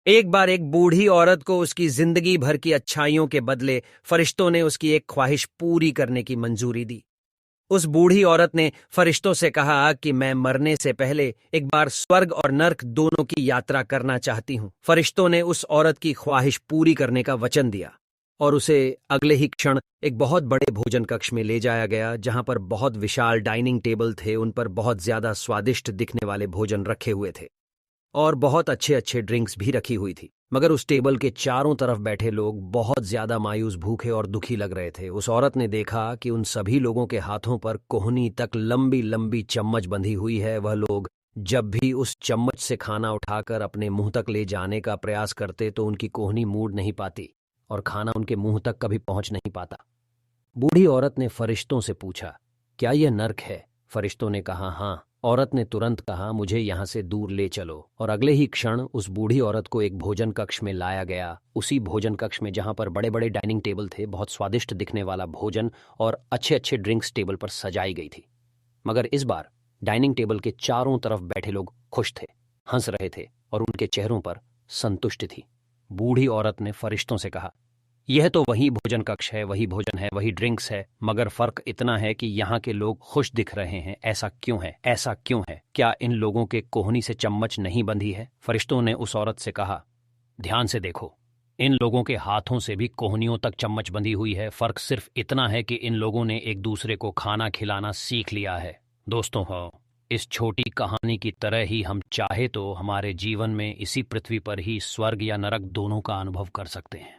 एक बार एक बूढ़ी औरत को उसकी जिंदगी भर की अच्छाइयों के बदले फरिश्तों ने उसकी एक ख्वाहिश पूरी करने की मंजूरी दी। उस बूढ़ी औरत ने फरिश्तों से कहा कि मैं मरने से पहले एक बार स्वर्ग और नर्क दोनों की यात्रा करना चाहती हूं। फरिश्तों ने उस औरत की ख्वाहिश पूरी करने का वचन दिया और उसे अगले ही क्षण एक बहुत बड़े भोजन कक्ष में ले जाया गया, जहां पर बहुत विशाल डाइनिंग टेबल थे। उन पर बहुत ज्यादा स्वादिष्ट दिखने वाले भोजन रखे हुए थे और बहुत अच्छे अच्छे ड्रिंक्स भी रखी हुई थी। मगर उस टेबल के चारों तरफ बैठे लोग बहुत ज्यादा मायूस, भूखे और दुखी लग रहे थे। उस औरत ने देखा कि उन सभी लोगों के हाथों पर कोहनी तक लंबी लंबी चम्मच बंधी हुई है। वह लोग जब भी उस चम्मच से खाना उठाकर अपने मुंह तक ले जाने का प्रयास करते तो उनकी कोहनी मूड नहीं पाती और खाना उनके मुंह तक कभी पहुंच नहीं पाता। बूढ़ी औरत ने फरिश्तों से पूछा, क्या यह नर्क है? फरिश्तों ने कहा, हाँ। औरत ने तुरंत कहा, मुझे यहाँ से दूर ले चलो। और अगले ही क्षण उस बूढ़ी औरत को एक भोजन कक्ष में लाया गया। उसी भोजन कक्ष में जहाँ पर बड़े बड़े डाइनिंग टेबल थे, बहुत स्वादिष्ट दिखने वाला भोजन और अच्छे अच्छे ड्रिंक्स टेबल पर सजाई गई थी। मगर इस बार डाइनिंग टेबल के चारों तरफ बैठे लोग खुश थे, हंस रहे थे और उनके चेहरों पर संतुष्टि थी। बूढ़ी औरत ने फरिश्तों से कहा, यह तो वही भोजन कक्ष है, वही भोजन है, वही ड्रिंक्स है, मगर फर्क इतना है कि यहाँ के लोग खुश दिख रहे हैं। ऐसा क्यों है? ऐसा क्यों है? क्या इन लोगों के कोहनी से चम्मच नहीं बंधी है? फरिश्तों ने उस औरत से कहा, ध्यान से देखो, इन लोगों के हाथों से भी कोहनियों तक चम्मच बंधी हुई है। फर्क सिर्फ इतना है कि इन लोगों ने एक दूसरे को खाना खिलाना सीख लिया है। दोस्तों हो, इस छोटी कहानी की तरह ही हम चाहे तो हमारे जीवन में इसी पृथ्वी पर ही स्वर्ग या नरक दोनों का अनुभव कर सकते हैं।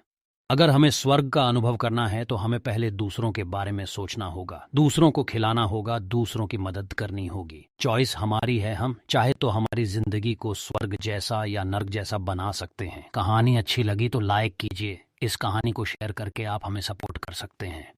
अगर हमें स्वर्ग का अनुभव करना है तो हमें पहले दूसरों के बारे में सोचना होगा, दूसरों को खिलाना होगा, दूसरों की मदद करनी होगी। चॉइस हमारी है, हम चाहे तो हमारी जिंदगी को स्वर्ग जैसा या नर्क जैसा बना सकते हैं। कहानी अच्छी लगी तो लाइक कीजिए। इस कहानी को शेयर करके आप हमें सपोर्ट कर सकते हैं।